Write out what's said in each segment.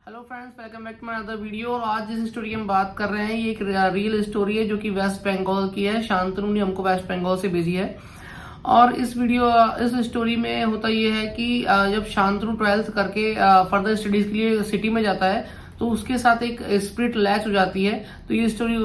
Hello friends, welcome back to my other video. और आज जिस स्टोरी की हम बात कर रहे हैं ये एक रियल स्टोरी है जो कि वेस्ट बंगाल की है। शांतनु ने हमको वेस्ट बंगाल से भेजी है। और इस स्टोरी में होता ये है कि जब शांतनु 12th करके फर्दर स्टडीज के लिए सिटी में जाता है तो उसके साथ एक स्पिरिट लैच हो जाती है। तो ये स्टोरी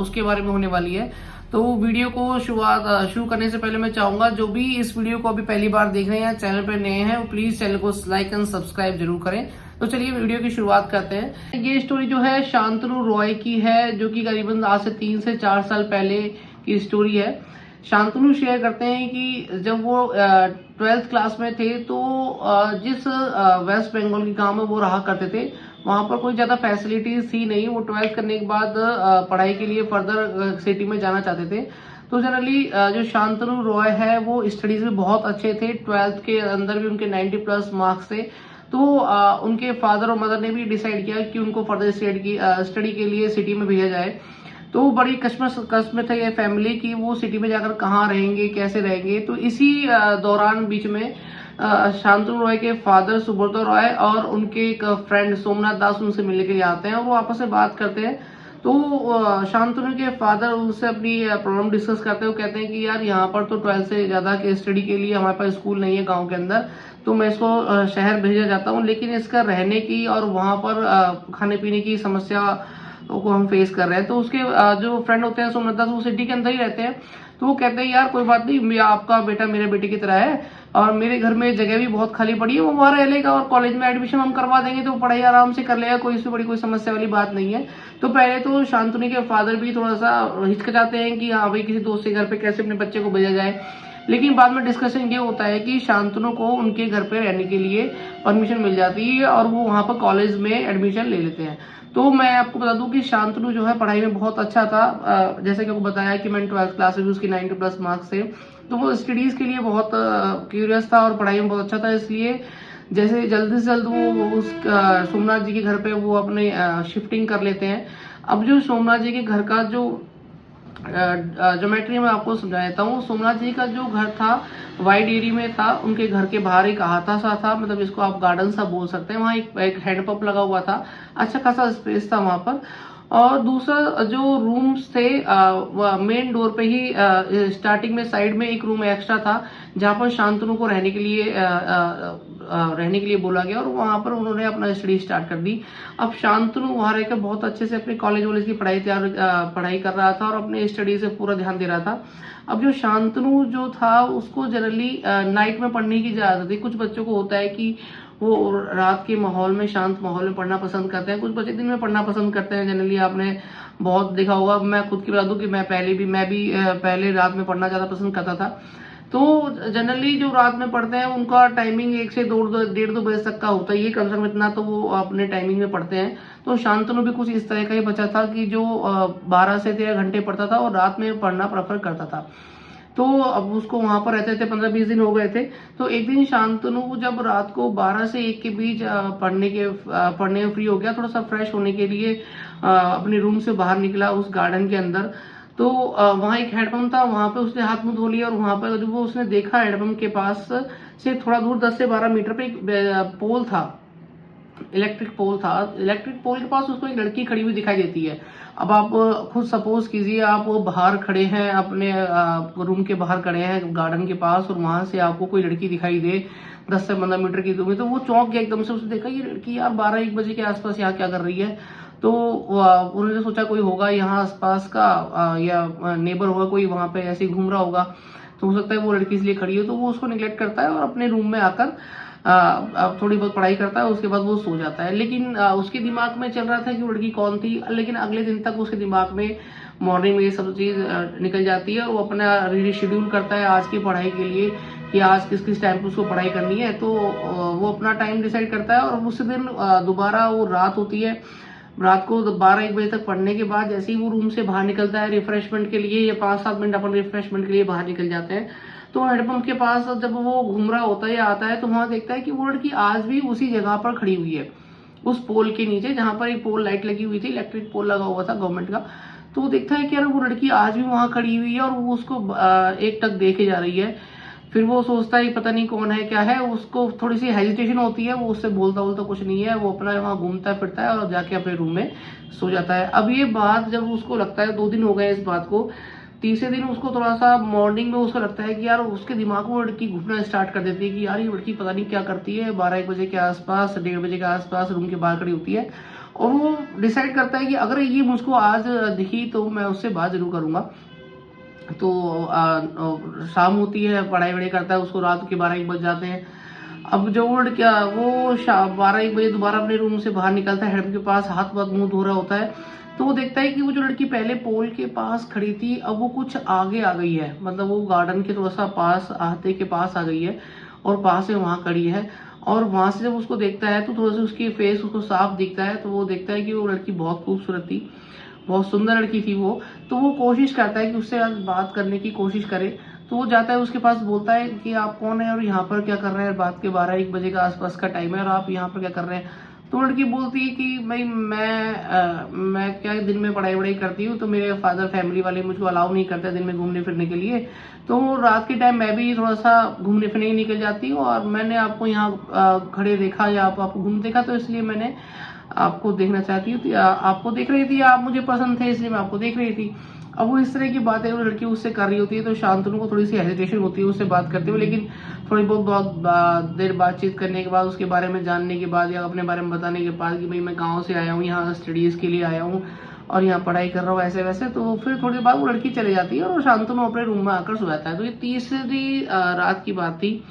उसके बारे में होने वाली है। तो वीडियो को शुरू करने से पहले मैं चाहूंगा जो भी इस वीडियो को अभी पहली बार देख रहे हैं, चैनल पर नए हैं, वो प्लीज चैनल को लाइक एंड सब्सक्राइब जरूर करें। तो चलिए वीडियो की शुरुआत करते हैं। ये स्टोरी जो है शांतनु रॉय की है, जो कि करीबन आज से 3 से 4 साल पहले की स्टोरी है। शांतनु शेयर करते हैं कि जब वो 12th क्लास में थे तो जिस वेस्ट बंगाल के गांव में वो रहा करते थे वहां पर कोई ज्यादा फैसिलिटीज थी नहीं। वो 12th करने के बाद पढ़ाई के लिए फर्दर सिटी में जाना चाहते थे। तो जनरली जो शांतनु रॉय है वो स्टडीज में बहुत अच्छे थे। 12th के अंदर भी उनके 90+ मार्क्स थे। तो उनके फादर और मदर ने भी डिसाइड किया कि उनको फर्दर स्टडी के लिए सिटी में भेजा जाए। तो बड़ी कश्मकश में था ये फैमिली की वो सिटी में जाकर कहाँ रहेंगे, कैसे रहेंगे। तो इसी दौरान बीच में शांतनु रॉय के फादर सुब्रत रॉय और उनके एक फ्रेंड सोमनाथ दास उनसे मिलने के लिए आते हैं और वो आपस में बात करते हैं। तो शांतनु के फादर उनसे अपनी प्रॉब्लम डिस्कस करते हैं। वो कहते हैं कि यार यहाँ पर तो 12th से ज्यादा के स्टडी के लिए हमारे पास स्कूल नहीं है गांव के अंदर, तो मैं इसको शहर भेजा जाता हूँ, लेकिन इसका रहने की और वहां पर खाने पीने की समस्या को हम फेस कर रहे हैं। तो उसके जो फ्रेंड होते हैं सोमनाथ दास वो सिटी के अंदर ही रहते हैं। तो वो कहते हैं यार कोई बात नहीं, आपका बेटा मेरे बेटे की तरह है और मेरे घर में जगह भी बहुत खाली पड़ी है, वो वहां रह लेगा और कॉलेज में एडमिशन हम करवा देंगे तो पढ़ाई आराम से कर लेगा, कोई इसमें बड़ी कोई समस्या वाली बात नहीं है। तो पहले तो शांतनु के फादर भी थोड़ा सा हिचकिचाते हैं कि हाँ भाई किसी दोस्त के घर पे कैसे अपने बच्चे को भेजा जाए। लेकिन बाद में डिस्कशन ये होता है कि शांतनु को उनके घर पे रहने के लिए परमिशन मिल जाती है और वो वहां पर कॉलेज में एडमिशन ले लेते हैं। तो मैं आपको बता दूं कि शांतनु जो है पढ़ाई में बहुत अच्छा था। जैसे कि आपको बताया कि मैंने 12th क्लास में उसकी 90+ मार्क्स थे। तो वो स्टडीज के लिए बहुत क्यूरियस था और पढ़ाई में बहुत अच्छा था। इसलिए जैसे जल्दी से जल्द वो उस सोमनाथ जी के घर पे वो अपने शिफ्टिंग कर लेते हैं। अब जो सोमनाथ जी के घर का जो ज्योमेट्री में आपको समझा देता हूँ। सोमनाथ जी का जो घर था वाइड एरिया में था। उनके घर के बाहर एक अहाता सा था, मतलब इसको आप गार्डन सा बोल सकते हैं। वहाँ एक हैंडपंप लगा हुआ था, अच्छा खासा स्पेस था वहां पर। और दूसरा जो रूम्स थे मेन डोर पे ही स्टार्टिंग में साइड में एक रूम एक्स्ट्रा था जहां पर शांतनु को रहने के लिए बोला गया और वहां पर उन्होंने अपना स्टडी स्टार्ट कर दी। अब शांतनु वहां रहकर बहुत अच्छे से अपने कॉलेज वॉलेज की पढ़ाई कर रहा था और अपने स्टडी से पूरा ध्यान दे रहा था। अब जो शांतनु जो था उसको जनरली नाइट में पढ़ने की आदत थी। कुछ बच्चों को होता है कि वो रात के माहौल में, शांत माहौल में पढ़ना पसंद करते हैं, कुछ बच्चे दिन में पढ़ना पसंद करते हैं। जनरली आपने बहुत देखा होगा, मैं खुद की बता दूं कि मैं भी पहले रात में पढ़ना ज्यादा पसंद करता था। तो जनरली जो रात में पढ़ते हैं उनका टाइमिंग 1 से 1:30 बजे तक का होता है, ये कम से कम इतना तो वो अपने टाइमिंग में पढ़ते हैं। तो शांतनु भी कुछ इस तरह का ही बच्चा था कि जो 12 से 13 घंटे पढ़ता था और रात में पढ़ना प्रेफर करता था। तो अब उसको वहां पर रहते थे, 15-20 दिन हो गए थे। तो एक दिन शांतनु जब रात को 12 से 1 के बीच पढ़ने में फ्री हो गया, थोड़ा सा फ्रेश होने के लिए अपने रूम से बाहर निकला उस गार्डन के अंदर। तो वहां एक हैंडपंप था, वहां पे उसने हाथ मुंह धो लिया और वहां पर जब वो उसने देखा हैंडपंप के पास से थोड़ा दूर 10 से 12 मीटर पे एक पोल था, इलेक्ट्रिक पोल था। इलेक्ट्रिक पोल के पास उसको एक लड़की खड़ी हुई दिखाई देती है। अब आप खुद सपोज कीजिए, आप वो बाहर खड़े हैं, अपने रूम के बाहर खड़े हैं गार्डन के पास और वहां से आपको कोई लड़की दिखाई दे 10 से 15 मीटर की दूरी में। तो वो चौंक गया एकदम से, उसने देखा ये लड़की यार 12-1 बजे के आसपास यहाँ क्या कर रही है। तो उन्होंने सोचा कोई होगा यहाँ आसपास का या नेबर होगा कोई, वहां पे ऐसे ही घूम रहा होगा। तो हो सकता है वो लड़की इसलिए खड़ी हो। तो वो उसको निगलेक्ट करता है और अपने रूम में आकर अब थोड़ी बहुत पढ़ाई करता है, उसके बाद वो सो जाता है। लेकिन उसके दिमाग में चल रहा था कि वो लड़की कौन थी। लेकिन अगले दिन तक उसके दिमाग में मॉर्निंग में ये सब चीज निकल जाती है और वो अपना रीशेड्यूल करता है आज की पढ़ाई के लिए कि आज किस किस टाइम पे उसको पढ़ाई करनी है। तो वो अपना टाइम डिसाइड करता है और उस दिन दोबारा वो रात होती है। रात को 12-1 बजे तक पढ़ने के बाद जैसे ही वो रूम से बाहर निकलता है रिफ्रेशमेंट के लिए, या 5-7 मिनट अपन रिफ्रेशमेंट के लिए बाहर निकल जाते हैं, तो हैंडपंप के पास जब वो घूम रहा होता है या आता है तो वहां देखता है कि वो लड़की आज भी उसी जगह पर खड़ी हुई है, उस पोल के नीचे जहां पर एक पोल लाइट लगी हुई थी, इलेक्ट्रिक पोल लगा हुआ था गवर्नमेंट का। तो वो देखता है कि यार वो लड़की आज भी वहां खड़ी हुई है और वो उसको एक टक देखे जा रही है। फिर वो सोचता है पता नहीं कौन है क्या है, उसको थोड़ी सी हेजिटेशन होती है, वो उससे बोलता बोलता कुछ नहीं है, वो अपना वहाँ घूमता फिरता है और जाके अपने रूम में सो जाता है। अब ये बात जब उसको लगता है 2 दिन हो गए इस बात को, तीसरे दिन उसको थोड़ा सा मॉर्निंग में उसको लगता है कि यार उसके दिमाग में वो लड़की घूमना स्टार्ट कर देती है कि यार ये लड़की पता नहीं क्या करती है, 12-1 बजे के आसपास, 1:30 बजे के आसपास रूम के बाहर खड़ी होती है। और वो डिसाइड करता है कि अगर ये मुझको आज दिखी तो मैं उससे बात जरूर करूंगा। तो शाम होती है, पढ़ाई वढ़ाई करता है, उसको रात के 12-1 बज जाते हैं। अब जो वो लड़का वो 12-1 बजे दोबारा अपने रूम से बाहर निकलता है, हेडम के पास हाथ पाथ मुंह धो रहा होता है, तो वो देखता है कि वो जो लड़की पहले पोल के पास खड़ी थी अब वो कुछ आगे आ गई है, मतलब वो गार्डन के थोड़ा सा पास आते के पास आ गई है और पास में वहां खड़ी है। और वहां से जब उसको देखता है तो थोड़ा सा उसकी फेस उसको साफ दिखता है, तो वो देखता है कि वो लड़की बहुत खूबसूरत थी, बहुत सुंदर लड़की थी वो। तो वो कोशिश करता है कि उससे बात करने की कोशिश करे, तो वो जाता है उसके पास, बोलता है कि आप कौन है और यहाँ पर क्या कर रहे हैं, बात के 12-1 बजे का आसपास का टाइम है और आप यहाँ पर क्या कर रहे हैं। तो लड़की बोलती है कि भाई मैं क्या दिन में पढ़ाई वढ़ाई करती हूँ, तो मेरे फादर फैमिली वाले मुझको अलाउ नहीं करते दिन में घूमने फिरने के लिए, तो रात के टाइम मैं भी थोड़ा सा घूमने फिरने ही निकल जाती हूँ और मैंने आपको यहाँ खड़े देखा या आपको घूम देखा, तो इसलिए मैंने आपको देखना चाहती थी, आपको देख रही थी, आप मुझे पसंद थे इसलिए मैं आपको देख रही थी। अब वो इस तरह की बातें वो लड़की उससे कर रही होती है, तो शांतनु को थोड़ी सी हेजिटेशन होती है उससे बात करते हुए, लेकिन थोड़ी बहुत देर बातचीत करने के बाद, उसके बारे में जानने के बाद या अपने बारे में बताने के बाद कि भाई मैं गाँव से आया हूँ, यहाँ स्टडीज के लिए आया हूँ और यहाँ पढ़ाई कर रहा हूँ ऐसे वैसे, तो फिर थोड़ी देर बाद वो लड़की चली जाती है और शांतनु अपने रूम में आकर सो जाता है। तो ये तीसरी रात की बात थी।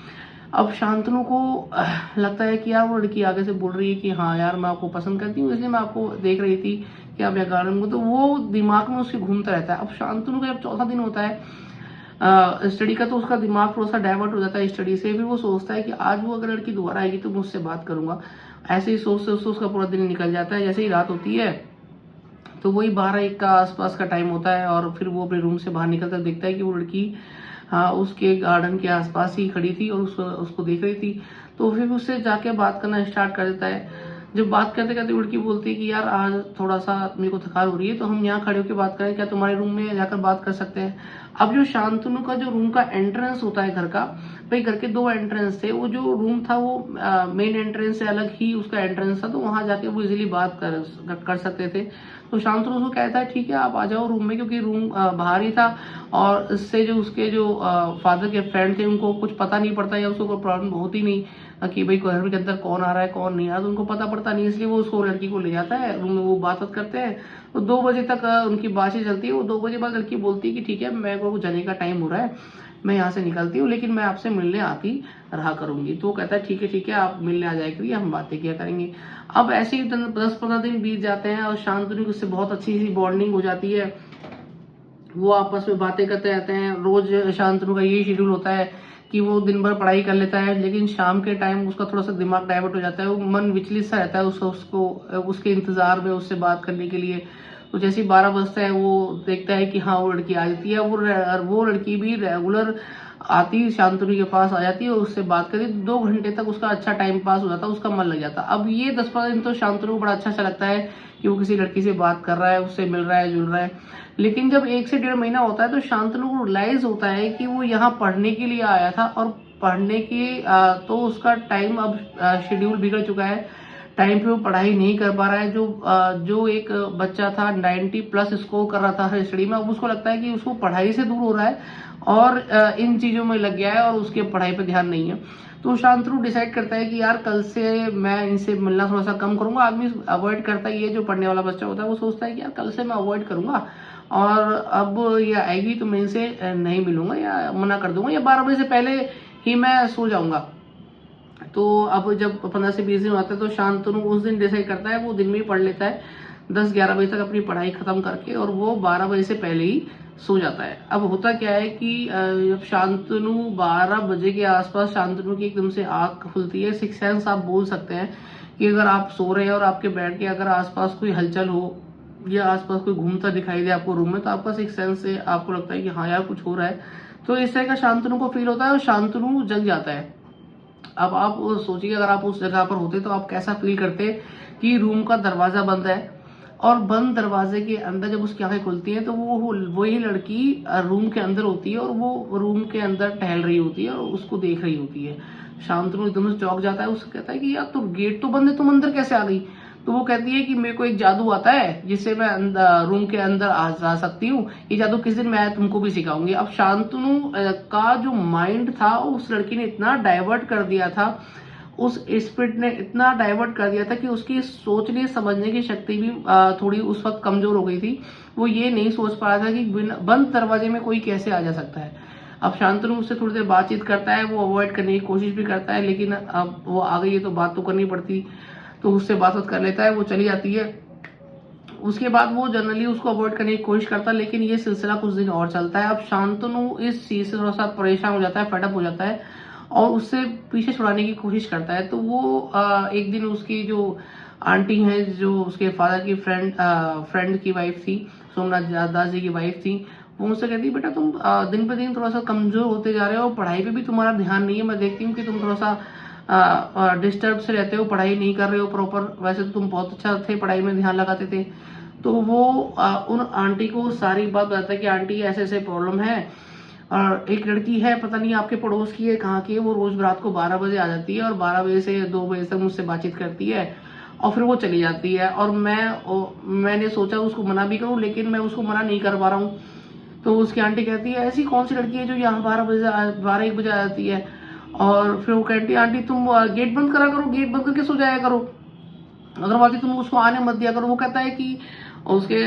अब शांतनु को लगता है कि यार वो लड़की आगे से बोल रही है कि हाँ यार मैं आपको पसंद करती हूँ, इसलिए मैं आपको देख रही थी कि आप यहाँ गार्डन में, तो वो दिमाग में उसके घूमता रहता है। अब शांतनु का जब चौथा दिन होता है स्टडी का, तो उसका दिमाग थोड़ा सा डाइवर्ट हो जाता है स्टडी से, फिर वो सोचता है कि आज वो अगर लड़की दोबारा आएगी तो मुझसे बात करूंगा। ऐसे ही सोचते सोचते उसका पूरा दिन निकल जाता है। जैसे ही रात होती है तो वही 12-1 का आसपास का टाइम होता है और फिर वो अपने रूम से बाहर निकलता देखता है कि वो लड़की उसके गार्डन के आसपास ही खड़ी थी और उसको देख रही थी। तो फिर उससे जाके बात करना स्टार्ट कर देता है। जब बात करते करते लड़की बोलती है कि यार आज थोड़ा सा मेरे को थकान हो रही है, तो हम यहाँ खड़े होकर बात करें, क्या तुम्हारे रूम में जाकर बात कर सकते हैं। अब जो शांतनु का जो रूम का एंट्रेंस होता है घर का, भाई घर के 2 एंट्रेंस थे, वो जो रूम था वो मेन एंट्रेंस से अलग ही उसका एंट्रेंस था, तो वहां जाके वो इजिली बात कर सकते थे। तो शांतनु उसको कहता है ठीक है आप आ जाओ रूम में, क्योंकि रूम बाहर ही था और इससे जो उसके जो फादर के फ्रेंड थे उनको कुछ पता नहीं पड़ता या उसको कोई प्रॉब्लम होती नहीं कि भाई घर के अंदर कौन आ रहा है कौन नहीं आ रहा, तो उनको पता पड़ता नहीं, इसलिए वो उसको लड़की को ले जाता है रूम में, वो बात करते हैं। तो 2 बजे तक उनकी बातचीत चलती है। वो 2 बजे बाद लड़की बोलती है कि ठीक है मेरे को जाने का टाइम हो रहा है, मैं यहाँ से निकलती हूँ, लेकिन मैं आपसे मिलने आती रहा करूंगी। तो वो कहता है ठीक है आप मिलने आ जाए करिए, हम बातें किया करेंगे। अब ऐसे ही 10-15 दिन बीत जाते हैं और शांतनु उससे बहुत अच्छी सी बॉन्डिंग हो जाती है। वो आपस में बातें करते रहते हैं। रोज शांतनु का यही शेड्यूल होता है कि वो दिन भर पढ़ाई कर लेता है, लेकिन शाम के टाइम उसका थोड़ा सा दिमाग डाइवर्ट हो जाता है, वो मन विचलित सा रहता है उसको उसके इंतजार में उससे बात करने के लिए। तो जैसे ही 12 बजता है वो देखता है कि हाँ वो लड़की आ जाती है। वो लड़की भी रेगुलर आती शांतनु के पास आ जाती है और उससे बात करती है। 2 घंटे तक उसका अच्छा टाइम पास हो जाता है, उसका मन लग जाता है। अब ये 10-15 दिन तो शांतनु को बड़ा अच्छा लगता है कि वो किसी लड़की से बात कर रहा है, उससे मिल रहा है जुल रहा है। लेकिन जब 1 से 1.5 महीना होता है तो शांतनु को रियलाइज होता है कि वो यहाँ पढ़ने के लिए आया था और पढ़ने की तो उसका टाइम अब शेड्यूल बिगड़ चुका है, टाइम पे वो पढ़ाई नहीं कर पा रहा है। जो एक बच्चा था 90+ स्कोर कर रहा था हर स्टडी में, अब उसको लगता है कि उसको पढ़ाई से दूर हो रहा है और इन चीजों में लग गया है और उसके पढ़ाई पे ध्यान नहीं है। तो शांतनु डिसाइड करता है कि यार कल से मैं इनसे मिलना थोड़ा सा कम करूंगा। आदमी अवॉइड करता है, ये जो पढ़ने वाला बच्चा होता है वो सोचता है कि यार कल से मैं अवॉइड करूंगा और अब ये आएगी तो मैं इनसे नहीं मिलूंगा या मना कर दूंगा या 12 बजे से पहले ही मैं सो जाऊंगा। तो अब जब 15 से 20 दिन होता है तो शांतनु उस दिन डिसाइड करता है वो दिन में ही पढ़ लेता है 10-11 बजे तक अपनी पढ़ाई खत्म करके, और वो 12 बजे से पहले ही सो जाता है। अब होता क्या है कि जब शांतनु 12 बजे के आसपास शांतनु की एकदम से आंख खुलती है। सिक्स सेंस आप बोल सकते हैं कि अगर आप सो रहे हैं और आपके बेड के अगर आसपास कोई हलचल हो या आसपास कोई घूमता दिखाई दे आपको रूम में, तो आपका सिक्स सेंस से आपको लगता है कि हाँ यार कुछ हो रहा है। तो इस तरह का शांतनु को फील होता है और शांतनु जग जाता है। अब आप सोचिए अगर आप उस जगह पर होते तो आप कैसा फील करते कि रूम का दरवाजा बंद है और बंद दरवाजे के अंदर जब उसकी आंखें खुलती हैं तो वो वही लड़की रूम के अंदर होती है और वो रूम के अंदर टहल रही होती है और उसको देख रही होती है। शांतनु एकदम से चौंक जाता है, उससे कहता है कि यार तुम गेट तो बंद है, तुम अंदर कैसे आ गई? तो वो कहती है कि मेरे को एक जादू आता है जिससे मैं रूम के अंदर आ जा सकती हूँ, ये जादू किस दिन मैं तुमको भी सिखाऊंगी। अब शांतनु का जो माइंड था उस लड़की ने इतना डाइवर्ट कर दिया था, उस स्पिरिट ने इतना डाइवर्ट कर दिया था कि उसकी सोचने समझने की शक्ति भी थोड़ी उस वक्त कमजोर हो गई थी। वो ये नहीं सोच पा रहा था कि बंद दरवाजे में कोई कैसे आ जा सकता है। अब शांतनु उससे थोड़ी देर बातचीत करता है, वो अवॉइड करने की कोशिश भी करता है, लेकिन अब वो आ गई है तो बात तो करनी पड़ती, तो उससे बात कर लेता है, वो चली जाती है। उसके बाद वो जनरली उसको अवॉइड करने की कोशिश करता है, लेकिन ये सिलसिला कुछ दिन और चलता है। अब शांतनु इस चीज से थोड़ा सा परेशान हो जाता है, फेडअप हो जाता है और उससे पीछे छुड़ाने की कोशिश करता है। तो वो एक दिन उसकी जो आंटी है, जो उसके फादर की फ्रेंड की वाइफ थी, सोमनाथ दास जी की वाइफ थी, वो मुझसे कहती है बेटा तुम दिन पे दिन थोड़ा सा कमजोर होते जा रहे हो, पढ़ाई पे भी तुम्हारा ध्यान नहीं है, मैं देखती हूँ कि तुम थोड़ा सा डिस्टर्ब से रहते हो, पढ़ाई नहीं कर रहे हो प्रॉपर, वैसे तो तुम बहुत अच्छा थे, पढ़ाई में ध्यान लगाते थे। तो वो उन आंटी को सारी बात बताता है कि आंटी ऐसे ऐसे प्रॉब्लम है, और एक लड़की है पता नहीं आपके पड़ोस की है कहाँ की है, वो रोज रात को 12 बजे आ जाती है और 12 बजे से 2 बजे तक मुझसे बातचीत करती है और फिर वो चली जाती है। और मैंने सोचा उसको मना भी करूं, लेकिन मैं उसको मना नहीं कर पा रहा हूँ। तो उसकी आंटी कहती है ऐसी कौन सी लड़की है जो यहाँ 12 1 बजे आ जाती है? और फिर वो कहती है आंटी तुम गेट बंद करा करो, गेट बंद करके सो जाया करो, अगर तुम उसको आने मत दिया करो। वो कहता है कि उसके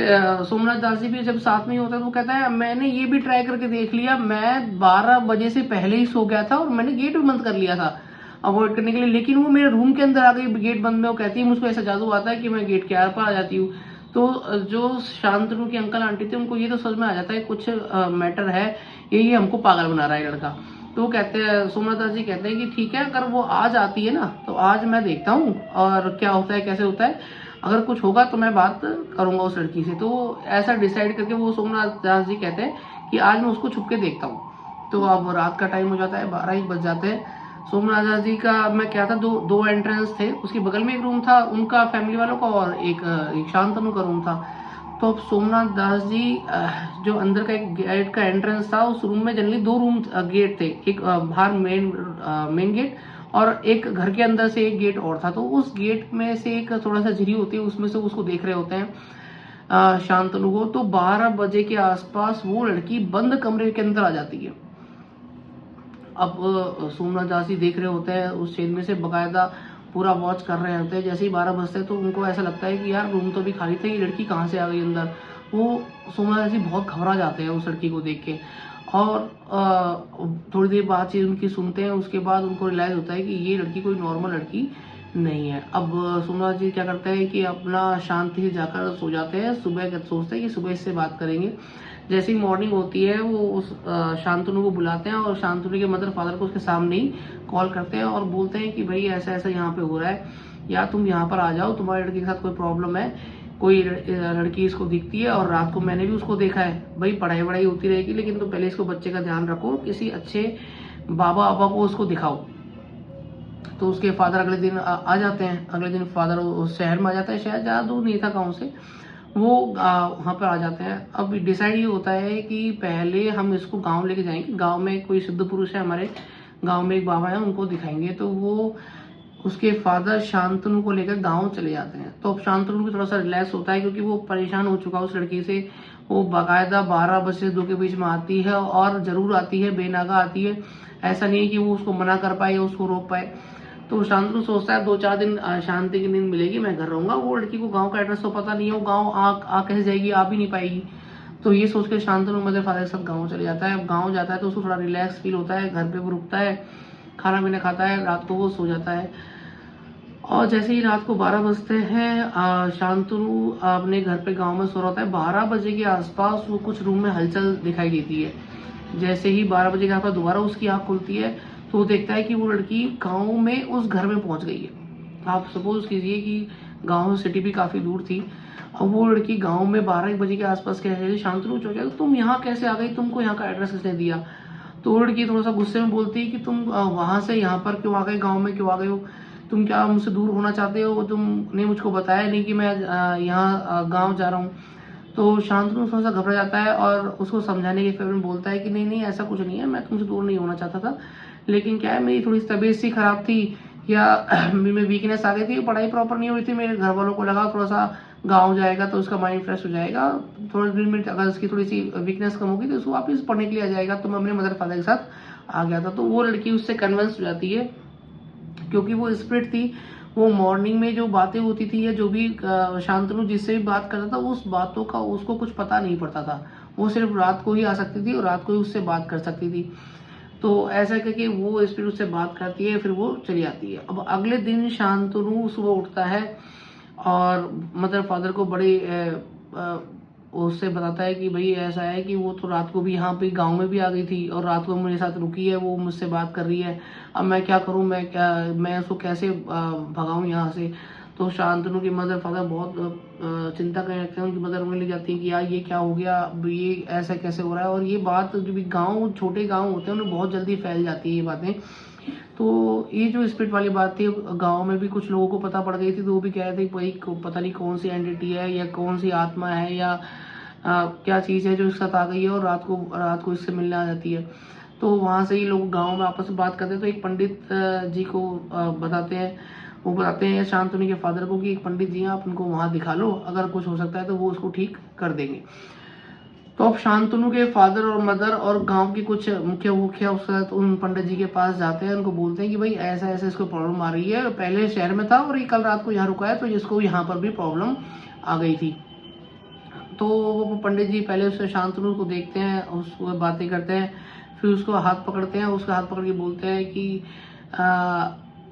सोमनाथ दास जी भी जब साथ में ही होता है तो वो कहता है मैंने ये भी ट्राई करके देख लिया, मैं 12 बजे से पहले ही सो गया था और मैंने गेट भी बंद कर लिया था अवॉइड करने के लिए, लेकिन वो मेरे रूम के अंदर आ गई गेट बंद में। वो कहती है मुझको ऐसा जादू आता है कि मैं गेट के आर पार आ जाती हूँ। तो जो शांतनु की अंकल आंटी थे उनको ये तो समझ में आ जाता है कुछ मैटर है, ये हमको पागल बना रहा है लड़का। तो वो कहते हैं, सोमनाथ दास जी कहते हैं कि ठीक है, अगर वो आज आती है ना तो आज मैं देखता हूँ और क्या होता है कैसे होता है, अगर कुछ होगा तो मैं बात करूंगा उस लड़की से। तो ऐसा डिसाइड करके वो सोमनाथ दास जी कहते हैं कि आज मैं उसको छुप के देखता हूँ। तो अब रात का टाइम हो जाता है, 12 1 बज जाते हैं। सोमनाथ दास जी का मैं क्या था, दो एंट्रेंस थे, उसके बगल में एक रूम था उनका फैमिली वालों का और एक शांतनु का रूम था। तो अब सोमनाथ दास जी जो अंदर का एक गेट का एंट्रेंस था, उस रूम में जनरली 2 रूम गेट थे, एक बाहर मेन गेट और एक घर के अंदर से एक गेट और था। तो उस गेट में से एक थोड़ा सा झिरी होती है, उसमें से उसको देख रहे होते हैं शांतनु को। तो 12 बजे के आसपास वो लड़की बंद कमरे के अंदर आ जाती है। अब सोमनाथ दास जी देख रहे होते हैं, उस छेद में से बकायदा पूरा वॉच कर रहे होते हैं। जैसे ही 12 बजते हैं तो उनको ऐसा लगता है कि यार रूम तो भी खाली था, ये लड़की कहाँ से आ गई अंदर। वो सोमनाथ दास जी बहुत घबरा जाते हैं उस लड़की को देख के और थोड़ी देर बाद चीज उनकी सुनते हैं। उसके बाद उनको रियलाइज होता है कि ये लड़की कोई नॉर्मल लड़की नहीं है। अब सोमनाथ जी क्या करते हैं कि अपना शांति से जाकर सो जाते हैं। सुबह सोचते हैं कि सुबह इससे बात करेंगे। जैसे ही मॉर्निंग होती है वो उस शांतनु को बुलाते हैं और शांतनु के मदर फादर को उसके सामने ही कॉल करते हैं और बोलते हैं कि भाई ऐसा ऐसा यहाँ पे हो रहा है, या तुम यहाँ पर आ जाओ, तुम्हारे लड़के के साथ कोई प्रॉब्लम है, कोई लड़की इसको दिखती है और रात को मैंने भी उसको देखा है। भाई पढ़ाई वढ़ाई होती रहेगी लेकिन तो पहले इसको बच्चे का ध्यान रखो, किसी अच्छे बाबा आपा को उसको दिखाओ। तो उसके फादर अगले दिन आ जाते हैं। अगले दिन फादर उस शहर में आ जाता है, शहर ज़्यादा दूर नहीं था गाँव से, वो वहाँ पर आ जाते हैं। अब डिसाइड ये होता है कि पहले हम इसको गांव लेके जाएंगे, गांव में कोई सिद्ध पुरुष है, हमारे गांव में एक बाबा है, उनको दिखाएंगे। तो वो उसके फादर शांतनु को लेकर गांव चले जाते हैं। तो अब शांतनु भी थोड़ा सा रिलैक्स होता है क्योंकि वो परेशान हो चुका उस लड़की से। वो बाकायदा 12 बजे से 2 के बीच में आती है और जरूर आती है, बेनागा आती है, ऐसा नहीं है कि वो उसको मना कर पाए या उसको रोक पाए। तो शांतनु सोचता है 2-4 दिन शांति की नींद मिलेगी, मैं घर रहूंगा। वो लड़की को गांव का एड्रेस तो पता नहीं है, वो गांव आ कैसे जाएगी, आ भी नहीं पाएगी। तो ये सोच के शांतनु मदर फादर के साथ गांव चले जाता है। अब गांव जाता है तो उसको थोड़ा रिलैक्स फील होता है, घर पे वो रुकता है, खाना पीना खाता है, रात को वो सो जाता है। और जैसे ही रात को 12 बजते हैं, शांतनु अपने घर पे गांव में सो रहा होता है। 12 बजे के आसपास वो कुछ रूम में हलचल दिखाई देती है। जैसे ही 12 बजे के आसपास दोबारा उसकी आंख खुलती है तो वो देखता है कि वो लड़की गांव में उस घर में पहुंच गई है। आप सपोज कीजिए कि गांव सिटी भी काफी दूर थी। अब वो लड़की गांव में 12-1 बजे के आसपास कैसे, शांतनु चौक गया, तुम यहाँ कैसे आ गई, तुमको यहाँ का एड्रेस किसने दिया? तो वो लड़की थोड़ा सा गुस्से में बोलती है कि तुम वहां से यहाँ पर क्यों आ गए, गाँव में क्यों आ गए हो? तुम क्या मुझसे दूर होना चाहते हो, तुमने मुझको बताया नहीं कि मैं यहाँ गाँव जा रहा हूँ। तो शांतनु थोड़ा सा घबरा जाता है और उसको समझाने के फेवर में बोलता है कि नहीं नहीं ऐसा कुछ नहीं है, मैं तुमसे दूर नहीं होना चाहता था, लेकिन क्या है मेरी थोड़ी सी तबीयत सी खराब थी या में वीकनेस आ गई थी, पढ़ाई प्रॉपर नहीं हो रही थी, मेरे घर वालों को लगा थोड़ा सा गाँव जाएगा तो उसका माइंड फ्रेश हो जाएगा, थोड़े दिन में अगर उसकी थोड़ी सी वीकनेस कम होगी तो उसको वापस पढ़ने के लिए आ जाएगा, तो मैं अपने मदर फादर के साथ आ गया था। तो वो लड़की उससे कन्विंस हो जाती है, क्योंकि वो स्पिरिट थी, वो मॉर्निंग में जो बातें होती थी या जो भी शांतनु जिससे भी बात करता था उस बातों का उसको कुछ पता नहीं पड़ता था, वो सिर्फ रात को ही आ सकती थी और रात को ही उससे बात कर सकती थी। तो ऐसा करके वो स्पिरिट उससे बात करती है, फिर वो चली जाती है। अब अगले दिन शांतनु सुबह उठता है और मदर फादर को बड़े उससे बताता है कि भाई ऐसा है कि वो तो रात को भी यहाँ पे गांव में भी आ गई थी और रात को मेरे साथ रुकी है, वो मुझसे बात कर रही है, अब मैं क्या करूँ, मैं उसको कैसे भगाऊँ यहाँ से। तो शांतनु की मदर फादर बहुत चिंता करने लगते हैं, उनकी मदर उन्हें ले जाती है कि यार ये क्या हो गया, अब ये ऐसा कैसे हो रहा है। और ये बात जो भी गाँव छोटे गाँव होते हैं उन्हें बहुत जल्दी फैल जाती है ये बातें। तो ये जो स्पिरिट वाली बात थी गांव में भी कुछ लोगों को पता पड़ गई थी, तो वो भी कह रहे थे भाई पता नहीं कौन सी एंटिटी है या कौन सी आत्मा है या क्या चीज़ है जो इसके साथ आ गई है और रात को इससे मिलने आ जाती है। तो वहाँ से ही लोग गांव में आपस में बात करते हैं, तो एक पंडित जी को बताते हैं, वो बताते हैं शांतनु के फादर को कि एक पंडित जी हैं, आप उनको वहाँ दिखा लो, अगर कुछ हो सकता है तो वो उसको ठीक कर देंगे। तो अब शांतनु के फादर और मदर और गांव के कुछ मुखिया उसके साथ उन पंडित जी के पास जाते हैं, उनको बोलते हैं कि भाई ऐसा ऐसा इसको प्रॉब्लम आ रही है, पहले शहर में था और ये कल रात को यहाँ रुका है, तो इसको यहाँ पर भी प्रॉब्लम आ गई थी। तो वो पंडित जी पहले उससे शांतनु को देखते हैं, उसको बातें करते हैं, फिर उसको हाथ पकड़ते हैं, उसका हाथ पकड़ के बोलते हैं कि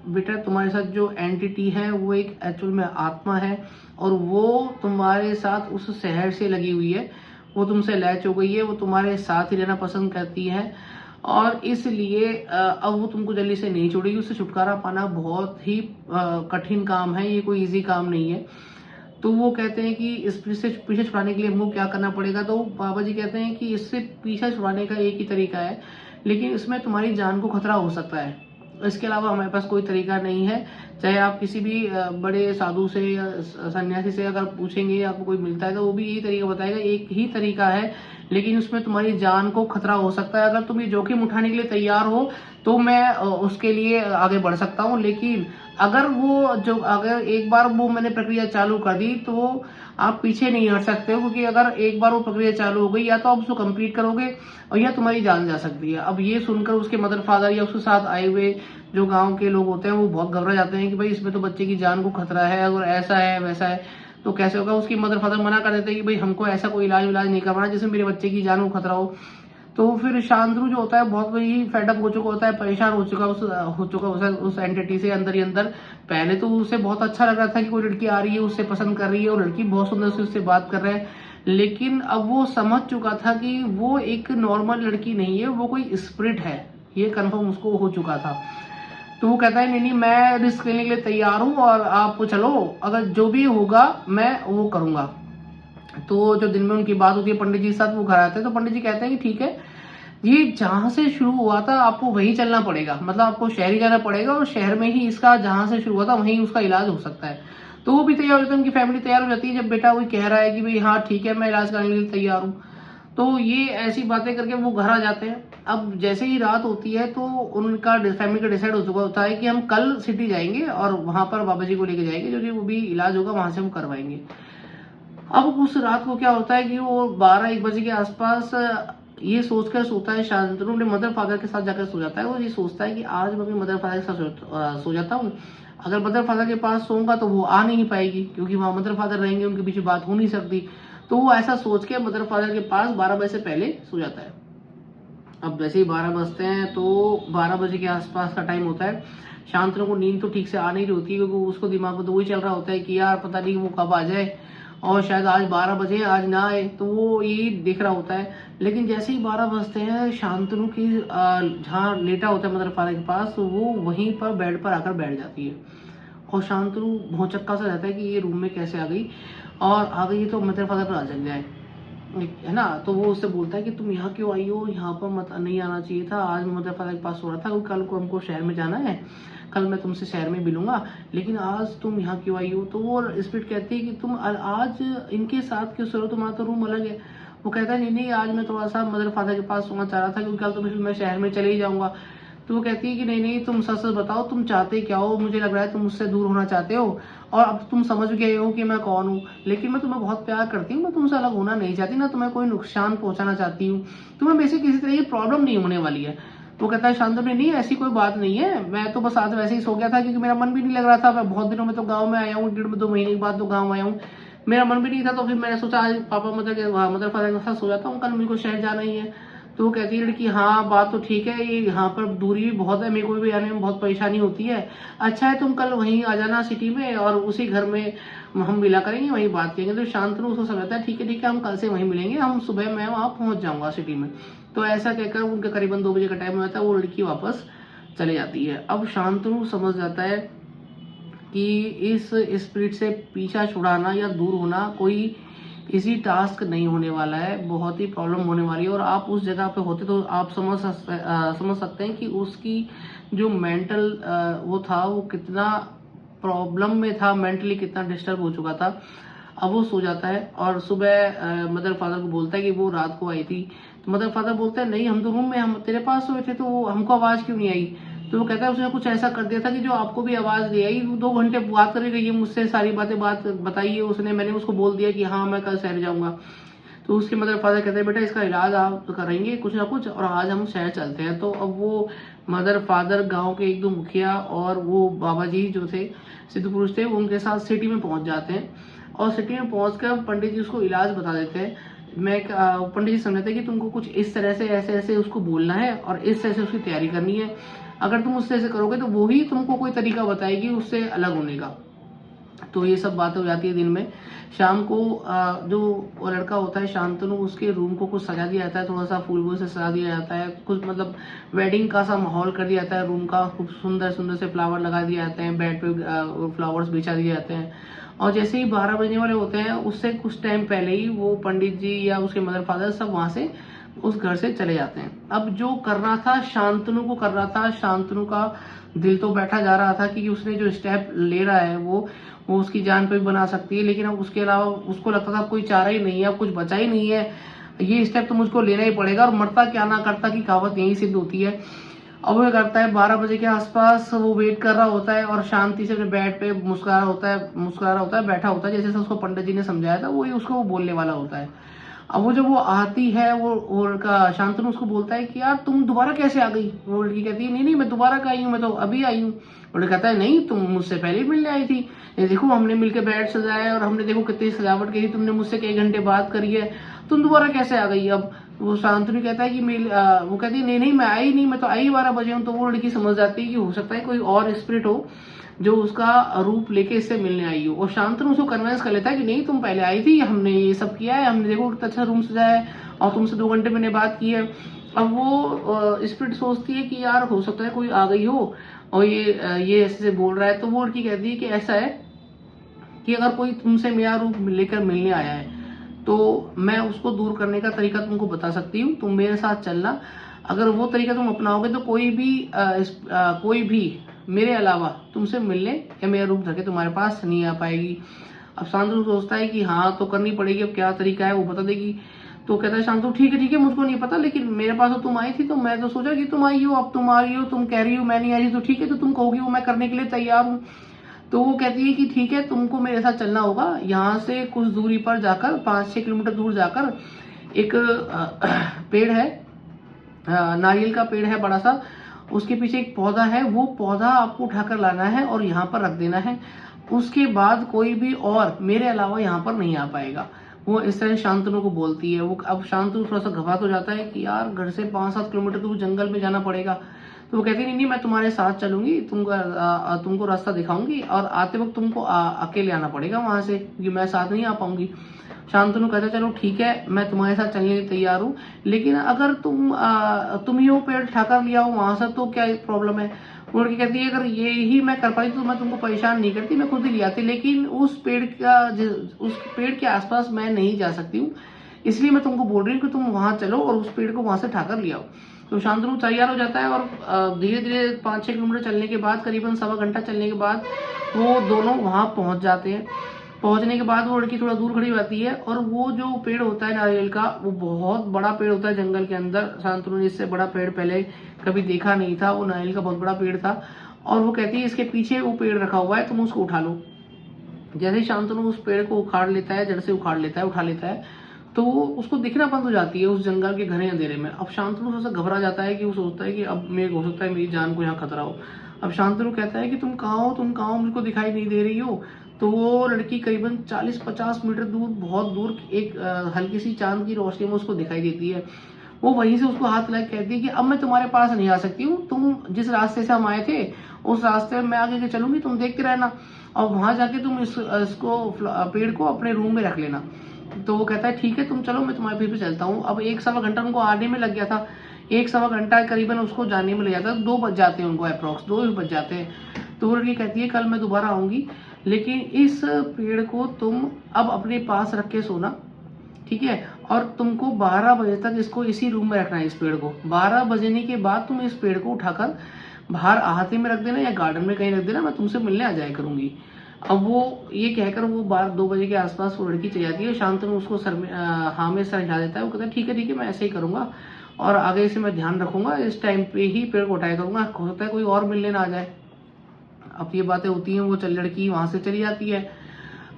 बेटा तुम्हारे साथ जो एंटिटी है वो एक एक्चुअल में आत्मा है और वो तुम्हारे साथ उस शहर से लगी हुई है, वो तुमसे लैच हो गई है, वो तुम्हारे साथ ही रहना पसंद करती है और इसलिए अब वो तुमको जल्दी से नहीं छोड़ेगी। उससे छुटकारा पाना बहुत ही कठिन काम है, ये कोई इजी काम नहीं है। तो वो कहते हैं कि इस पीछे छुड़ाने के लिए हमको क्या करना पड़ेगा। तो बाबा जी कहते हैं कि इससे पीछा छुड़ाने का एक ही तरीका है, लेकिन इसमें तुम्हारी जान को खतरा हो सकता है, इसके अलावा हमारे पास कोई तरीका नहीं है। चाहे आप किसी भी बड़े साधु से या सन्यासी से अगर पूछेंगे, आपको कोई मिलता है तो वो भी यही तरीका बताएगा, एक ही तरीका है, लेकिन उसमें तुम्हारी जान को खतरा हो सकता है। अगर तुम ये जोखिम उठाने के लिए तैयार हो तो मैं उसके लिए आगे बढ़ सकता हूँ, लेकिन अगर एक बार वो मैंने प्रक्रिया चालू कर दी तो आप पीछे नहीं हट सकते हो, क्योंकि अगर एक बार वो प्रक्रिया चालू हो गई या तो आप उसको कंप्लीट करोगे और या तुम्हारी जान जा सकती है। अब ये सुनकर उसके मदर फादर या उसके साथ आए हुए जो गांव के लोग होते हैं वो बहुत घबरा जाते हैं कि भाई इसमें तो बच्चे की जान को खतरा है, अगर ऐसा है वैसा है तो कैसे होगा। उसकी मदर फादर मना कर देते हैं कि भाई हमको ऐसा कोई इलाज नहीं करवाना जिसमें मेरे बच्चे की जान को खतरा हो। तो फिर शांतनु जो होता है बहुत ही फेडअप हो चुका होता है, परेशान हो चुका उस एंटिटी से अंदर ही अंदर। पहले तो उसे बहुत अच्छा लग रहा था कि कोई लड़की आ रही है, उससे पसंद कर रही है और लड़की बहुत सुंदर से उससे बात कर रहा है, लेकिन अब वो समझ चुका था कि वो एक नॉर्मल लड़की नहीं है, वो कोई स्पिरिट है, ये कन्फर्म उसको हो चुका था। तो वो कहता है नहीं नहीं मैं रिस्क लेने के लिए तैयार हूँ और आप चलो, अगर जो भी होगा मैं वो करूंगा। तो जो दिन में उनकी बात होती है पंडित जी के साथ, वो घर आते हैं तो पंडित जी कहते हैं कि ठीक है, ये जहां से शुरू हुआ था आपको वहीं चलना पड़ेगा, मतलब आपको शहर ही जाना पड़ेगा और शहर में ही इसका जहां से शुरू हुआ था वहीं उसका इलाज हो सकता है। तो वो भी तैयार हो जाते हैं, उनकी फैमिली तैयार हो जाती है जब बेटा वही कह रहा है कि भाई हाँ ठीक है मैं इलाज कराने के लिए तैयार हूँ। तो ये ऐसी बातें करके वो घर आ जाते हैं। अब जैसे ही रात होती है तो उनका फैमिली का डिसाइड हो चुका होता है कि हम कल सिटी जाएंगे और वहां पर बाबा जी को लेके जाएंगे, जो भी इलाज होगा वहां से हम करवाएंगे। अब उस रात को क्या होता है कि वो 12-1 बजे के आसपास ये सोचकर सोता है, शांतनु अपने मदर फादर के साथ जाकर सो जाता है। वो ये सोचता है कि आज मैं अपने मदर फादर के साथ सो जाता हूँ, अगर मदर फादर के पास सोऊंगा तो वो आ नहीं पाएगी क्योंकि वहां मदर फादर रहेंगे, उनके पीछे बात हो नहीं सकती। तो वो ऐसा सोच के मदर फादर के पास 12 बजे से पहले सो जाता है। अब वैसे ही 12 बजते हैं तो 12 बजे के आसपास का टाइम होता है। शांतनु को नींद तो ठीक से आ नहीं रही होती क्योंकि उसको दिमाग में तो वही चल रहा होता है कि यार पता नहीं वो कब आ जाए और शायद आज 12 बजे आज ना आए, तो वो यही देख रहा होता है। लेकिन जैसे ही 12 बजते हैं शांतनु की जहाँ लेटा होता है मदर फादर के पास, तो वो वहीं पर बेड पर आकर बैठ जाती है और शांतनु भौचक्का सा रहता है कि ये रूम में कैसे आ गई, और आ गई तो मदर फादर पर आ जग जाए। है ना। तो वो उससे बोलता है कि तुम यहाँ क्यों आई हो, यहाँ पर मत नहीं आना चाहिए था, आज मदर फादर के पास सो रहा था, कल को हमको शहर में जाना है, कल मैं तुमसे शहर में मिलूंगा, लेकिन आज तुम यहाँ क्यों आई हो। तो वो स्पिरिट कहती है कि तुम आज इनके साथ क्यों सो रहे हो, तुम्हारा तो रूम अलग है। वो कहता है नहीं नहीं, आज मैं थोड़ा सा मदर फादर के पास सोना चाह रहा था, क्योंकि कल तो फिर मैं शहर में चले ही जाऊंगा। तो वो कहती है कि नहीं नहीं, तुम सच सच बताओ, तुम चाहते क्या हो, मुझे लग रहा है तुम मुझसे दूर होना चाहते हो, और अब तुम समझ गए हो कि मैं कौन हूँ, लेकिन मैं तुम्हें बहुत प्यार करती हूँ, मैं तुमसे अलग होना नहीं चाहती, ना तुम्हें कोई नुकसान पहुंचाना चाहती हूँ, तुम्हें वैसे किसी तरह की प्रॉब्लम नहीं होने वाली है। वो कहता है शांतनु नहीं, ऐसी कोई बात नहीं है, मैं तो बस आज वैसे ही सो गया था, क्योंकि मेरा मन भी नहीं लग रहा था, मैं बहुत दिनों में तो गाँव में आया हूँ, 1.5-2 महीने के बाद तो गाँव आया हूँ, मेरा मन भी नहीं था, तो फिर मैंने सोचा आज पापा मदर फादर के साथ सो जाता हूँ, कल मेरे को शहर जाना ही है। तो वो कहती है लड़की हाँ बात तो ठीक है, ये यहाँ पर दूरी भी बहुत है, मेरे को भी आने में बहुत परेशानी होती है, अच्छा है तुम कल वहीं आ जाना सिटी में, और उसी घर में हम मिला करेंगे, वहीं बात करेंगे। तो शांतनु उसको समझता है ठीक है हम कल से वहीं मिलेंगे, हम सुबह मैं वहाँ पहुंच जाऊंगा सिटी में। तो ऐसा कहकर उनके करीबन 2 बजे का टाइम हो जाता है, वो लड़की वापस चले जाती है। अब शांतनु समझ जाता है कि इस स्पिरिट से पीछा छुड़ाना या दूर होना कोई इजी टास्क नहीं होने वाला है, बहुत ही प्रॉब्लम होने वाली है। और आप उस जगह पे होते तो आप समझ सकते हैं कि उसकी जो मेंटल वो था, वो कितना प्रॉब्लम में था, मेंटली कितना डिस्टर्ब हो चुका था। अब वो सो जाता है और सुबह मदर फादर को बोलता है कि वो रात को आई थी। तो मदर फादर बोलते हैं नहीं, हम तो रूम में, हम तेरे पास सोए थे, तो हमको आवाज क्यों नहीं आई। तो वो कहता है उसने कुछ ऐसा कर दिया था कि जो आपको भी आवाज नहीं आई, 2 घंटे बात कर रही है मुझसे, सारी बात बताई है उसने, मैंने उसको बोल दिया कि हाँ मैं कल शहर जाऊंगा। तो उसके मदर फादर कहते हैं बेटा इसका इलाज आप करेंगे कुछ ना कुछ, और आज हम शहर चलते हैं। तो अब वो मदर फादर गांव के 1-2 मुखिया और वो बाबा जी जो थे, सिद्ध पुरुष थे, उनके साथ सिटी में पहुंच जाते हैं, और सिटी में पहुंचकर पंडित जी उसको इलाज बता देते हैं। पंडित जी समझते हैं कि तुमको कुछ इस तरह से ऐसे ऐसे उसको बोलना है, और इस तरह से उसकी तैयारी करनी है, अगर तुम उससे ऐसे करोगे तो वो ही तुमको कोई तरीका बताएगी उससे अलग होने का। तो ये सब बातें हो जाती है दिन में। शाम को जो वो लड़का होता है शांतनु, उसके रूम को कुछ सजा दिया जाता है, थोड़ा सा फूल वूल से सजा दिया जाता है, कुछ मतलब वेडिंग का सा माहौल कर दिया जाता है रूम का, खूब सुंदर सुंदर से फ्लावर लगा दिए जाते हैं, बेड पे फ्लावर्स बिछा दिए जाते हैं। और जैसे ही 12 बजने वाले होते हैं, उससे कुछ टाइम पहले ही वो पंडित जी या उसके मदर फादर सब वहां से उस घर से चले जाते हैं। अब जो करना था शांतनु को कर रहा था, शांतनु का दिल तो बैठा जा रहा था कि उसने जो स्टेप ले रहा है वो उसकी जान पे भी बना सकती है, लेकिन अब उसके अलावा उसको लगता था कोई चारा ही नहीं है, अब कुछ बचा ही नहीं है, ये स्टेप तो मुझको लेना ही पड़ेगा, और मरता क्या ना करता की कहावत यही सिद्ध होती है। अब वो करता है 12 बजे के आसपास वो वेट कर रहा होता है, और शांति से अपने बेड पे मुस्कुरा रहा होता है, बैठा होता है, जैसे उसको पंडित जी ने समझाया था वही उसको वो बोलने वाला होता है। अब वो जब वो आती है, वो लड़का शांतनु उसको बोलता है कि यार तुम दोबारा कैसे आ गई। वो लड़की कहती है नहीं नहीं मैं दोबारा का आई हूँ, मैं तो अभी आई हूँ। वो लड़का कहता है नहीं तुम मुझसे पहले ही मिलने आई थी, ये देखो हमने मिलकर बेड सजाया है, और हमने देखो कितनी सजावट की थी, तुमने मुझसे कई घंटे बात करी है, तुम दोबारा कैसे आ गई। अब वो शांतनु कहता है कि वो कहती है नहीं नहीं मैं आई नहीं, मैं तो आई 12 बजे हूँ। तो वो लड़की समझ जाती है कि हो सकता है कोई और स्पिरिट हो जो उसका रूप लेके इससे मिलने आई हो, और शांतनु उसको कन्विंस कर लेता है कि नहीं तुम पहले आई थी, हमने ये सब किया है, हमने देखो कितना अच्छा रूम सजाया है, और तुमसे 2 घंटे मैंने बात की है। अब वो स्पिरिट सोचती है कि यार हो सकता है कोई आ गई हो और ये ऐसे से बोल रहा है। तो वो लड़की कहती है कि ऐसा है कि अगर कोई तुमसे मेरा रूप लेकर मिलने आया है तो मैं उसको दूर करने का तरीका तुमको बता सकती हूँ, तुम मेरे साथ चलना। अगर वो तरीका तुम अपनाओगे तो कोई भी मेरे अलावा तुमसे मिलने या मेरा रूप धर के तुम्हारे पास नहीं आ पाएगी। अब शांतनु सोचता है कि हाँ तो करनी पड़ेगी, अब क्या तरीका है वो बता देगी। तो कहता है शांतनु ठीक है मुझको नहीं पता, लेकिन मेरे पास तो तुम आई थी, तो मैं तो सोचा कि तुम आई हो, अब तुम आ रही हो, तुम कह रही हो मैं नहीं आई, तो ठीक है, तो तुम कहोगी वो मैं करने के लिए तैयार हूँ। तो वो कहती है कि ठीक है तुमको मेरे साथ चलना होगा, यहाँ से कुछ दूरी पर जाकर 5-6 किलोमीटर दूर जाकर एक पेड़ है, नारियल का पेड़ है बड़ा सा, उसके पीछे एक पौधा है, वो पौधा आपको उठाकर लाना है और यहाँ पर रख देना है। उसके बाद कोई भी और मेरे अलावा यहाँ पर नहीं आ पाएगा। वो इस तरह शांतनु को बोलती है। वो अब शांतनु थोड़ा सा घबरा तो जाता है कि यार घर से 5-7 किलोमीटर दूर जंगल में जाना पड़ेगा। तो वो कहती नहीं मैं तुम्हारे साथ चलूंगी, तुमको रास्ता दिखाऊंगी, और आते वक्त तुमको अकेले आना पड़ेगा वहां से, क्योंकि मैं साथ नहीं आ पाऊंगी। शांतनु कहता चलो ठीक है मैं तुम्हारे साथ चलने के लिए तैयार हूँ, लेकिन अगर तुम ही वो पेड़ ठाकर लिया हो वहां से तो क्या प्रॉब्लम है। वो लड़की कहती है अगर ये ही मैं कर पाई तो मैं तुमको परेशान नहीं करती, मैं खुद ही ले आती, लेकिन उस पेड़ के आसपास मैं नहीं जा सकती हूँ, इसलिए मैं तुमको बोल रही हूँ कि तुम वहां चलो और उस पेड़ को वहां से उठाकर ले आओ। तो शांतनु तैयार हो जाता है और धीरे धीरे 5-6 किलोमीटर चलने के बाद, करीबन सवा घंटा चलने के बाद वो दोनों वहां पहुंच जाते हैं। पहुंचने के बाद वो लड़की थोड़ा दूर खड़ी रहती है और वो जो पेड़ होता है नारियल का, वो बहुत बड़ा पेड़ होता है जंगल के अंदर। शांतनु ने इससे बड़ा पेड़ पहले कभी देखा नहीं था, वो नारियल का बहुत बड़ा पेड़ था। और वो कहती है इसके पीछे वो पेड़ रखा हुआ है, तुम उसको उठा लो। जैसे ही शांतनु उस पेड़ को उखाड़ लेता है, जड़ से उखाड़ लेता है, उठा लेता है, तो उसको दिखना बंद हो जाती है उस जंगल के घने अंधेरे में। अब शांतनु थोड़ा सा घबरा जाता है कि वो सोचता है कि अब मेरे हो सकता है मेरी जान को यहाँ खतरा हो। अब शांतनु कहता है कि तुम कहाँ हो, तुम कहाँ हो, मुझको दिखाई नहीं दे रही हो। तो वो लड़की करीबन 40-50 मीटर दूर, बहुत दूर एक हल्की सी चांद की रोशनी में उसको दिखाई देती है। वो वहीं से उसको हाथ लगा कहती है कि अब मैं तुम्हारे पास नहीं आ सकती हूँ, तुम जिस रास्ते से हम आए थे उस रास्ते में मैं आगे के चलूंगी, तुम देखते रहना और वहां जाके तुम इसको पेड़ को अपने रूम में रख लेना। तो वो कहता है ठीक है तुम चलो, मैं तुम्हारे पेड़ पे चलता हूँ। अब 1-सवा घंटा उनको आने में लग गया था, 1-सवा घंटा करीबन उसको जाने में लग जाता है। 2 बज जाते हैं उनको, अप्रोक्स 2 बज जाते हैं। तो वो लड़की कहती है कल मैं दोबारा आऊंगी, लेकिन इस पेड़ को तुम अब अपने पास रख के सोना, ठीक है। और तुमको 12 बजे तक इसको इसी रूम में रखना है, इस पेड़ को। 12 बजने के बाद तुम इस पेड़ को उठाकर बाहर आहते में रख देना या गार्डन में कहीं रख देना, मैं तुमसे मिलने आ जाया करूंगी। अब वो ये कहकर वो 2 बजे के आसपास वो लड़की चली जाती है। शांतनु उसको सर में हाँ में सर हिला देता है। वो कहता है ठीक है मैं ऐसे ही करूंगा और आगे से मैं ध्यान रखूंगा, इस टाइम पे ही पेड़ को उठाया करूंगा, हो सकता है कोई और मिलने ना आ जाए। अब ये बातें होती हैं, वो लड़की वहां से चली जाती है।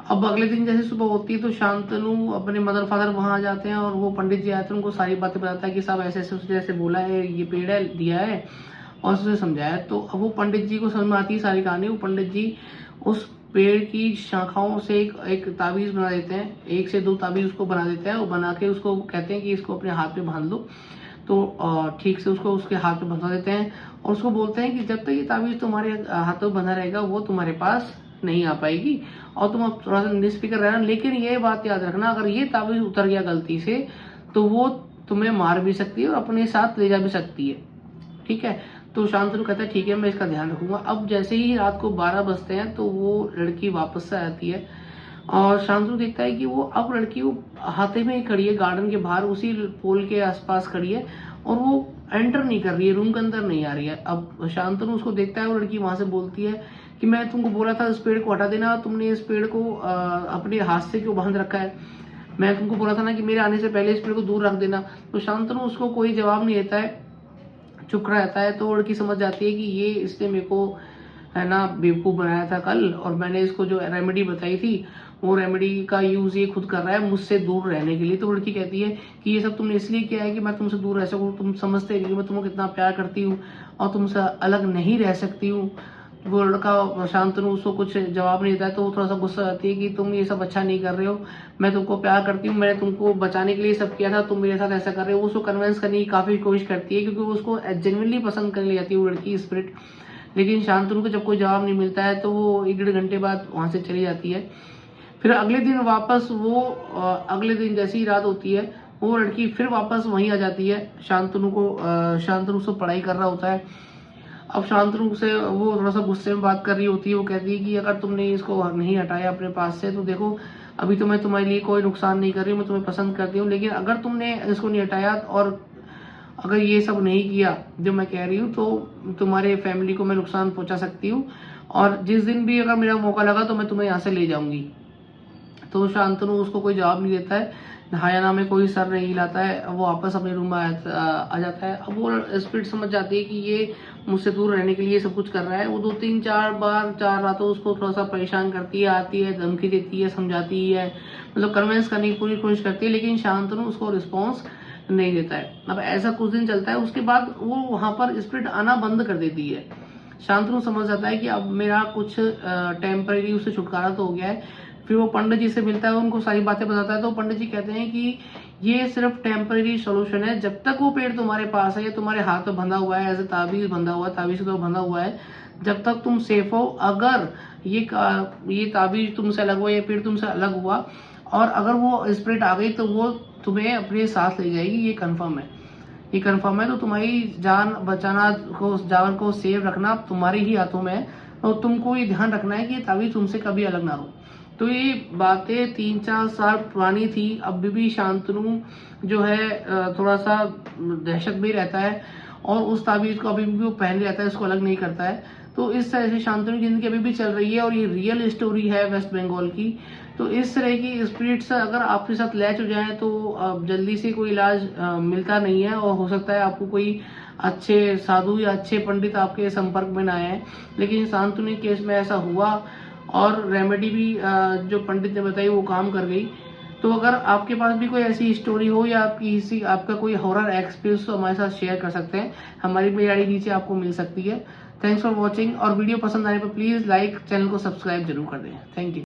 अब अगले दिन जैसे सुबह होती है तो शांतनु अपने मदर फादर वहां आ जाते हैं और वो पंडित जी आते हैं, उनको सारी बातें बताता है कि सब ऐसे ऐसे उसने ऐसे बोला है, ये पेड़ है दिया है और उसने समझाया। तो अब वो पंडित जी को समझ में आती है सारी कहानी। वो पंडित जी उस पेड़ की शाखाओं से एक ताबीज बना देते हैं, 1 से 2 ताबीज उसको बना देते हैं। वो बना के उसको कहते हैं कि इसको अपने हाथ में बांध लो। तो ठीक से उसको उसके हाथ में बंधा देते हैं और उसको बोलते हैं कि जब तक ये ताबीज तुम्हारे हाथों में बंधा रहेगा वो तुम्हारे पास नहीं आ पाएगी और तुम अब थोड़ा सा निष्फिक्र रहना। लेकिन ये बात याद रखना, अगर ये ताबीज उतर गया गलती से तो वो तुम्हें मार भी सकती है और अपने साथ ले जा भी सकती है, ठीक है। तो शांतनु कहता है ठीक है मैं इसका ध्यान रखूंगा। अब जैसे ही रात को 12 बजते हैं तो वो लड़की वापस से आती है और शांतनु देखता है कि वो अब लड़की वो हाथे में ही खड़ी है, गार्डन के बाहर उसी पोल के आसपास खड़ी है और वो एंटर नहीं कर रही है, रूम के अंदर नहीं आ रही है। अब शांतनु उसको देखता है, वो लड़की वहां से बोलती है कि मैं तुमको बोला था इस पेड़ को हटा देना, तुमने इस पेड़ को अपने हाथ से क्यों बांध रखा है, मैं तुमको बोला था ना कि मेरे आने से पहले इस पेड़ को दूर रख देना। तो शांतनु उसको कोई जवाब नहीं देता है, चुप रहता है। तो लड़की समझ जाती है कि ये इसने मेरे को है ना बेवकूफ बनाया था कल, और मैंने इसको जो रेमेडी बताई थी वो रेमेडी का यूज ये खुद कर रहा है मुझसे दूर रहने के लिए। तो लड़की कहती है कि ये सब तुमने इसलिए किया है कि मैं तुमसे दूर रह सकूं, तुम समझते नहीं मैं तुमको कितना प्यार करती हूँ और तुमसे अलग नहीं रह सकती हूँ। वो लड़का शांतनु उसको कुछ जवाब नहीं देता है। तो वो थोड़ा सा गुस्सा आती है कि तुम ये सब अच्छा नहीं कर रहे हो, मैं तुमको प्यार करती हूँ, मैंने तुमको बचाने के लिए सब किया था, तुम मेरे साथ ऐसा कर रहे हो। वो उसको कन्विंस करने की काफी कोशिश करती है क्योंकि वो उसको जेन्युइनली पसंद करने लग जाती है वो लड़की स्पिरिट। लेकिन शांतनु को जब कोई जवाब नहीं मिलता है तो वो 1-1.5 घंटे बाद वहां से चली जाती है। फिर अगले दिन वापस वो अगले दिन जैसी ही रात होती है वो लड़की फिर वापस वहीं आ जाती है। शांतनु से पढ़ाई कर रहा होता है। अब शांतनु से वो थोड़ा सा गुस्से में बात कर रही होती है। वो कहती है कि अगर तुमने इसको नहीं हटाया अपने पास से तो देखो अभी तो मैं तुम्हारे लिए कोई नुकसान नहीं कर रही हूँ, मैं तुम्हें पसंद करती हूँ, लेकिन अगर तुमने इसको नहीं हटाया और अगर ये सब नहीं किया जो मैं कह रही हूँ तो तुम्हारे फैमिली को मैं नुकसान पहुंचा सकती हूँ, और जिस दिन भी अगर मेरा मौका लगा तो मैं तुम्हें यहाँ से ले जाऊंगी। तो शांतनु उसको कोई जवाब नहीं देता है, नहाया में कोई सर नहीं हिलाता है, वो वापस अपने रूम में आ जाता है। अब वो स्पिरिट समझ जाती है कि ये मुझसे दूर रहने के लिए सब कुछ कर रहा है। वो 2-3-4 रातों उसको थोड़ा सा परेशान करती है, आती है, धमकी देती है, समझाती है, मतलब कन्विंस करने की पूरी कोशिश करती है, लेकिन शांतनु उसको रिस्पॉन्स नहीं देता है। अब ऐसा कुछ दिन चलता है, उसके बाद वो वहां पर स्पिरिट आना बंद कर देती है। शांतनु समझ जाता है कि अब मेरा कुछ टेम्परेरी उससे छुटकारा तो हो गया है। फिर वो पंडित जी से मिलता है, उनको सारी बातें बताता है। तो पंडित जी कहते हैं कि ये सिर्फ टेम्परेरी सोल्यूशन है, जब तक वो पेड़ तुम्हारे पास है या तुम्हारे हाथ में बंधा हुआ है, एज ए ताबीज बंधा हुआ है, ताबीज तो बंधा हुआ है, जब तक तुम सेफ हो। अगर ये ताबीज तुमसे अलग हुआ, ये पेड़ तुमसे अलग हुआ और अगर वो स्पिरिट आ गई तो वो तुम्हें अपने साथ ले जाएगी, ये कंफर्म है, ये कंफर्म है। तो तुम्हारी जान बचाना को, जान को सेव रखना तुम्हारे ही हाथों में है और तुमको ये ध्यान रखना है कि ताबीज तुमसे कभी अलग ना हो। तो ये बातें 3-4 साल पुरानी थी। अभी भी शांतनु जो है थोड़ा सा दहशत में रहता है और उस ताबीज को अभी भी वो पहन रहता है, इसको अलग नहीं करता है। तो इस तरह से शांतनु की जिंदगी अभी भी चल रही है और ये रियल स्टोरी है वेस्ट बंगाल की। तो इस तरह की स्पिरिट्स अगर आपके साथ लैच हो जाए तो जल्दी से कोई इलाज मिलता नहीं है और हो सकता है आपको कोई अच्छे साधु या अच्छे पंडित आपके संपर्क में ना आए। लेकिन शांतनु केस में ऐसा हुआ और रेमेडी भी जो पंडित ने बताई वो काम कर गई। तो अगर आपके पास भी कोई ऐसी स्टोरी हो या आपका कोई हॉरर एक्सपीरियंस तो हमारे साथ शेयर कर सकते हैं। हमारी मेल आईडी नीचे आपको मिल सकती है। थैंक्स फॉर वॉचिंग और वीडियो पसंद आने पर प्लीज लाइक, चैनल को सब्सक्राइब जरूर कर दें। Thank you.